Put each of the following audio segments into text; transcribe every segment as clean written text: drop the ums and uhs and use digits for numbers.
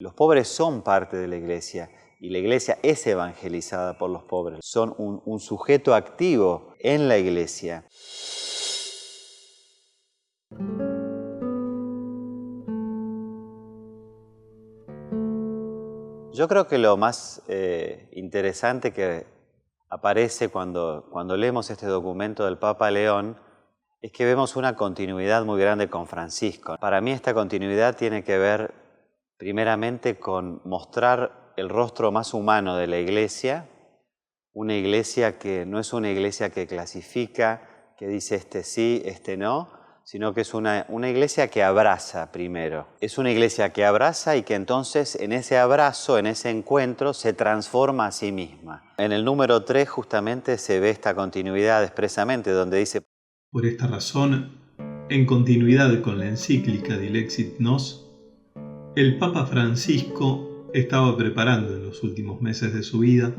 Los pobres son parte de la Iglesia y la Iglesia es evangelizada por los pobres. Son un sujeto activo en la Iglesia. Yo creo que lo más interesante que aparece cuando leemos este documento del Papa León es que vemos una continuidad muy grande con Francisco. Para mí esta continuidad tiene que ver primeramente con mostrar el rostro más humano de la Iglesia, una Iglesia que no es una Iglesia que clasifica, que dice este sí, este no, sino que es una Iglesia que abraza primero. Es una Iglesia que abraza y que entonces en ese abrazo, en ese encuentro, se transforma a sí misma. En el número 3 justamente se ve esta continuidad expresamente, donde dice: Por esta razón, en continuidad con la encíclica Dilexit Nos, el Papa Francisco estaba preparando en los últimos meses de su vida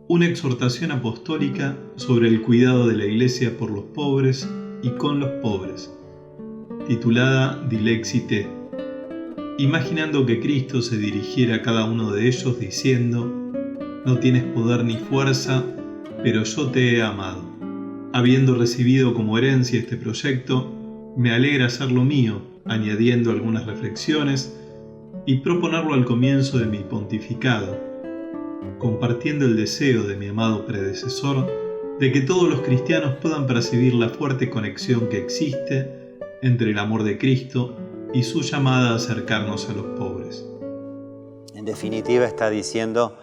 una exhortación apostólica sobre el cuidado de la Iglesia por los pobres y con los pobres, titulada Dilexite, imaginando que Cristo se dirigiera a cada uno de ellos diciendo: no tienes poder ni fuerza, pero yo te he amado. Habiendo recibido como herencia este proyecto, me alegra hacerlo mío, añadiendo algunas reflexiones y proponerlo al comienzo de mi pontificado, compartiendo el deseo de mi amado predecesor de que todos los cristianos puedan percibir la fuerte conexión que existe entre el amor de Cristo y su llamada a acercarnos a los pobres. En definitiva está diciendo,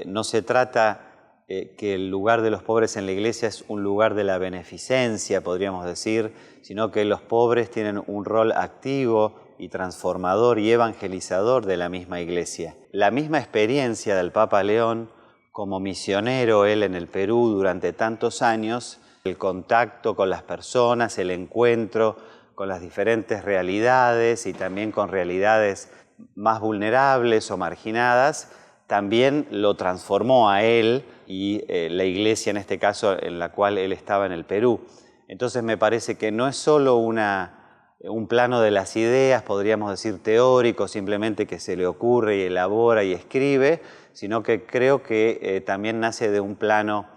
no se trata que el lugar de los pobres en la Iglesia es un lugar de la beneficencia, podríamos decir, sino que los pobres tienen un rol activo y transformador y evangelizador de la misma Iglesia. La misma experiencia del Papa León, como misionero él en el Perú durante tantos años, el contacto con las personas, el encuentro con las diferentes realidades y también con realidades más vulnerables o marginadas, también lo transformó a él y la Iglesia, en este caso, en la cual él estaba en el Perú. Entonces me parece que no es solo un plano de las ideas, podríamos decir teórico, simplemente que se le ocurre y elabora y escribe, sino que creo que también nace de un plano,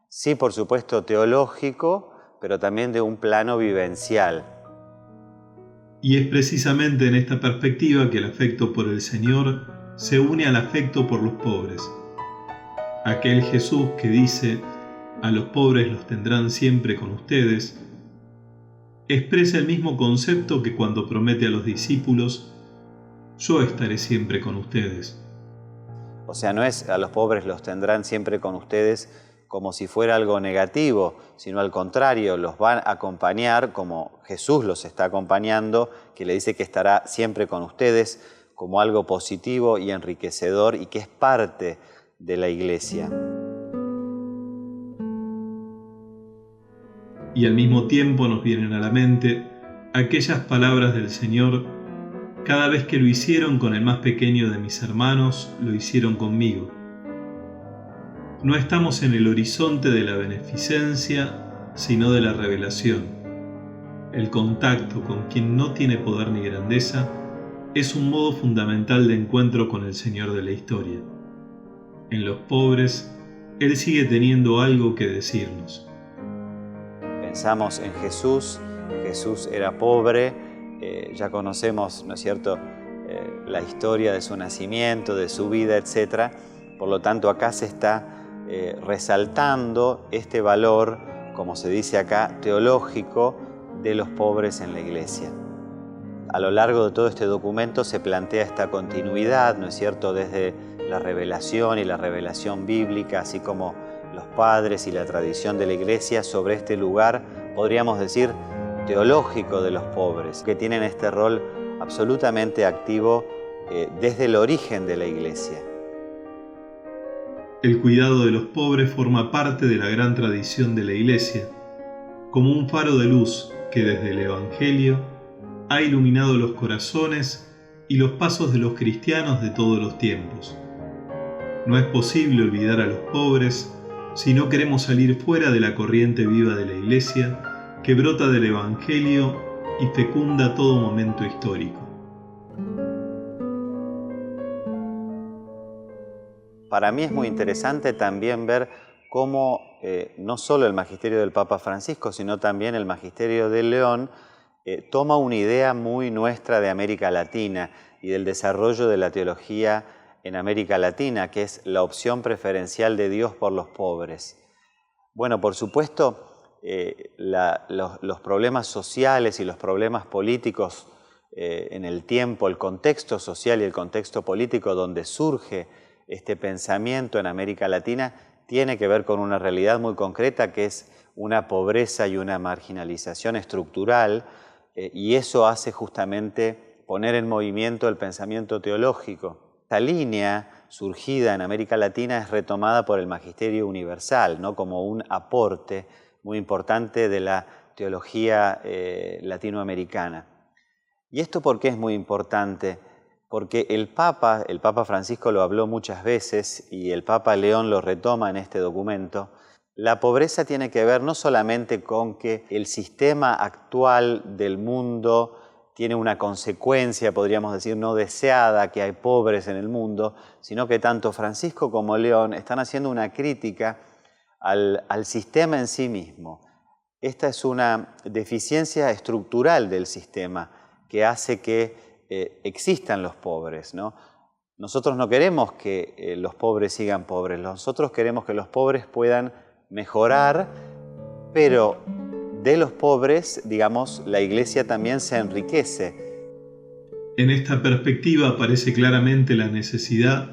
sí, por supuesto, teológico, pero también de un plano vivencial. Y es precisamente en esta perspectiva que el afecto por el Señor se une al afecto por los pobres. Aquel Jesús que dice: a los pobres los tendrán siempre con ustedes, expresa el mismo concepto que cuando promete a los discípulos: yo estaré siempre con ustedes. O sea, no es a los pobres los tendrán siempre con ustedes como si fuera algo negativo, sino al contrario, los van a acompañar como Jesús los está acompañando, que le dice que estará siempre con ustedes como algo positivo y enriquecedor y que es parte de la Iglesia. Y al mismo tiempo nos vienen a la mente aquellas palabras del Señor: cada vez que lo hicieron con el más pequeño de mis hermanos, lo hicieron conmigo. No estamos en el horizonte de la beneficencia, sino de la revelación. El contacto con quien no tiene poder ni grandeza es un modo fundamental de encuentro con el Señor de la historia. En los pobres, Él sigue teniendo algo que decirnos. Pensamos en Jesús. Jesús era pobre, ya conocemos, ¿no es cierto?, la historia de su nacimiento, de su vida, etc. Por lo tanto, acá se está resaltando este valor, como se dice acá, teológico de los pobres en la Iglesia. A lo largo de todo este documento se plantea esta continuidad, ¿no es cierto?, desde la revelación y la revelación bíblica, así como los padres y la tradición de la Iglesia sobre este lugar, podríamos decir, teológico de los pobres, que tienen este rol absolutamente activo desde el origen de la Iglesia. El cuidado de los pobres forma parte de la gran tradición de la Iglesia, como un faro de luz que desde el Evangelio ha iluminado los corazones y los pasos de los cristianos de todos los tiempos. No es posible olvidar a los pobres si no queremos salir fuera de la corriente viva de la Iglesia que brota del Evangelio y fecunda todo momento histórico. para mí es muy interesante también ver cómo no solo el magisterio del Papa Francisco, sino también el magisterio de León toma una idea muy nuestra de América Latina y del desarrollo de la teología en América Latina, que es la opción preferencial de Dios por los pobres. Bueno, por supuesto, los problemas sociales y los problemas políticos en el tiempo, el contexto social y el contexto político donde surge este pensamiento en América Latina tiene que ver con una realidad muy concreta que es una pobreza y una marginalización estructural y eso hace justamente poner en movimiento el pensamiento teológico. Esta línea surgida en América Latina es retomada por el Magisterio Universal, ¿no? Como un aporte muy importante de la teología latinoamericana. ¿Y esto por qué es muy importante? Porque el Papa Francisco lo habló muchas veces y el Papa León lo retoma en este documento. La pobreza tiene que ver no solamente con que el sistema actual del mundo tiene una consecuencia, podríamos decir, no deseada, que hay pobres en el mundo, sino que tanto Francisco como León están haciendo una crítica al sistema en sí mismo. Esta es una deficiencia estructural del sistema que hace que existan los pobres, ¿no? Nosotros no queremos que los pobres sigan pobres, nosotros queremos que los pobres puedan mejorar, pero de los pobres, digamos, la Iglesia también se enriquece. En esta perspectiva aparece claramente la necesidad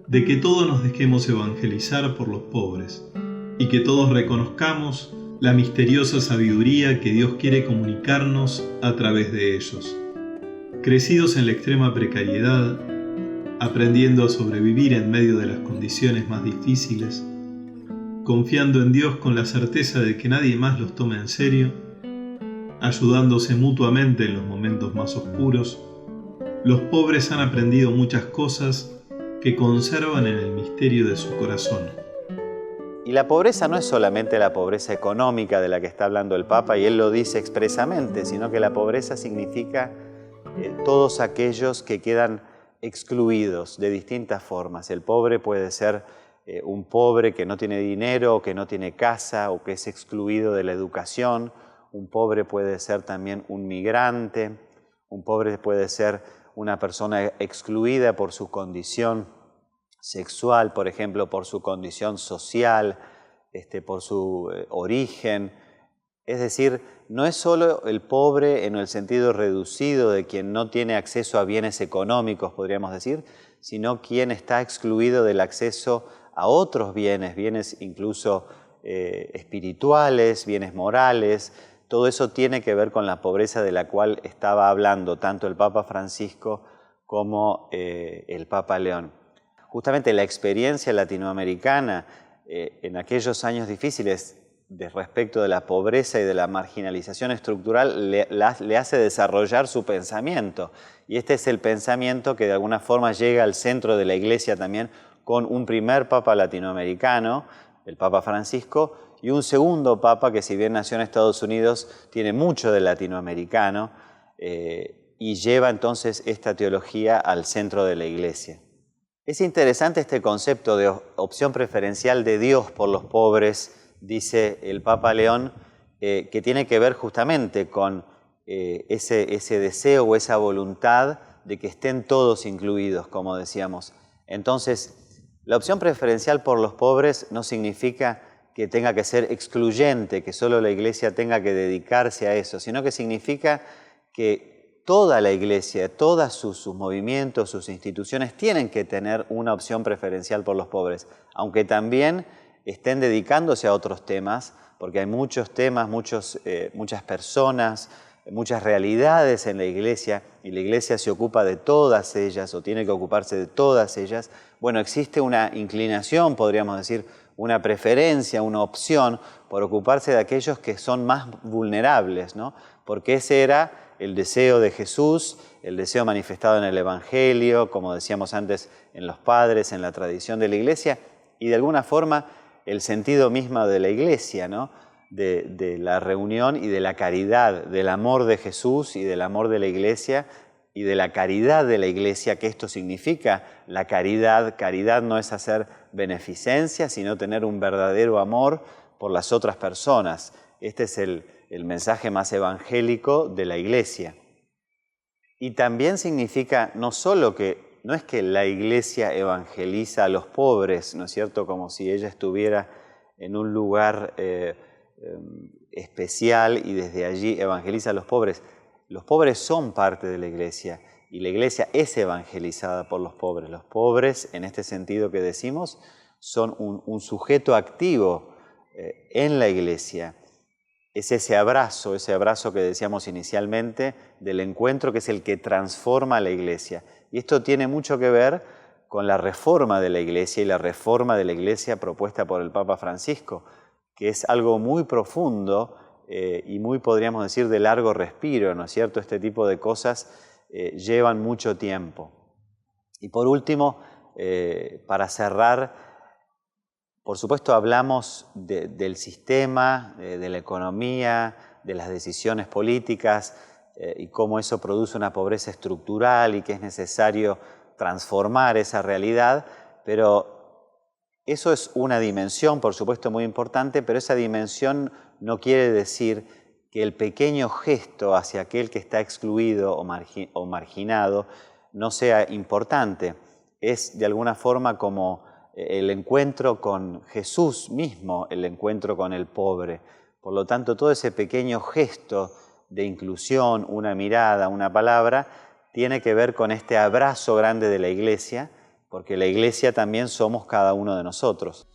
de que todos nos dejemos evangelizar por los pobres y que todos reconozcamos la misteriosa sabiduría que Dios quiere comunicarnos a través de ellos. Crecidos en la extrema precariedad, aprendiendo a sobrevivir en medio de las condiciones más difíciles, confiando en Dios con la certeza de que nadie más los tome en serio, ayudándose mutuamente en los momentos más oscuros, los pobres han aprendido muchas cosas que conservan en el misterio de su corazón. Y la pobreza no es solamente la pobreza económica de la que está hablando el Papa, y él lo dice expresamente, sino que la pobreza significa todos aquellos que quedan excluidos de distintas formas. El pobre puede ser un pobre que no tiene dinero, o que no tiene casa, o que es excluido de la educación. Un pobre puede ser también un migrante. Un pobre puede ser una persona excluida por su condición sexual, por ejemplo, por su condición social, por su origen. Es decir, no es solo el pobre en el sentido reducido de quien no tiene acceso a bienes económicos, podríamos decir, sino quien está excluido del acceso a otros bienes, bienes incluso espirituales, bienes morales. Todo eso tiene que ver con la pobreza de la cual estaba hablando tanto el Papa Francisco como el Papa León. Justamente la experiencia latinoamericana en aquellos años difíciles respecto de la pobreza y de la marginalización estructural le hace desarrollar su pensamiento. Y este es el pensamiento que de alguna forma llega al centro de la Iglesia también con un primer Papa latinoamericano, el Papa Francisco, y un segundo Papa que, si bien nació en Estados Unidos, tiene mucho de latinoamericano y lleva entonces esta teología al centro de la Iglesia. Es interesante este concepto de opción preferencial de Dios por los pobres, dice el Papa León, que tiene que ver justamente con ese deseo o esa voluntad de que estén todos incluidos, como decíamos. Entonces, la opción preferencial por los pobres no significa que tenga que ser excluyente, que solo la Iglesia tenga que dedicarse a eso, sino que significa que toda la Iglesia, todos sus movimientos, sus instituciones tienen que tener una opción preferencial por los pobres, aunque también estén dedicándose a otros temas, porque hay muchos temas, muchas personas, muchas realidades en la Iglesia, y la Iglesia se ocupa de todas ellas, o tiene que ocuparse de todas ellas. Bueno, existe una inclinación, podríamos decir, una preferencia, una opción por ocuparse de aquellos que son más vulnerables, ¿no? Porque ese era el deseo de Jesús, el deseo manifestado en el Evangelio, como decíamos antes, en los padres, en la tradición de la Iglesia, y de alguna forma el sentido mismo de la Iglesia, ¿no? De la reunión y de la caridad, del amor de Jesús y del amor de la Iglesia, y de la caridad de la Iglesia, que esto significa la caridad. Caridad no es hacer beneficencia, sino tener un verdadero amor por las otras personas. Este es el mensaje más evangélico de la Iglesia. Y también significa no es que la Iglesia evangeliza a los pobres, ¿no es cierto?, como si ella estuviera en un lugar especial y desde allí evangeliza a los pobres. Los pobres son parte de la Iglesia y la Iglesia es evangelizada por los pobres. Los pobres, en este sentido que decimos, son un sujeto activo en la Iglesia. Es ese abrazo que decíamos inicialmente del encuentro, que es el que transforma a la Iglesia. Y esto tiene mucho que ver con la reforma de la Iglesia y la reforma de la Iglesia propuesta por el Papa Francisco, que es algo muy profundo y muy, podríamos decir, de largo respiro, ¿no es cierto? Este tipo de cosas llevan mucho tiempo. Y por último, para cerrar, por supuesto hablamos del sistema, de la economía, de las decisiones políticas y cómo eso produce una pobreza estructural y que es necesario transformar esa realidad, pero eso es una dimensión, por supuesto, muy importante, pero esa dimensión no quiere decir que el pequeño gesto hacia aquel que está excluido o marginado no sea importante. Es de alguna forma como el encuentro con Jesús mismo, el encuentro con el pobre. Por lo tanto, todo ese pequeño gesto de inclusión, una mirada, una palabra, tiene que ver con este abrazo grande de la Iglesia, porque la Iglesia también somos cada uno de nosotros.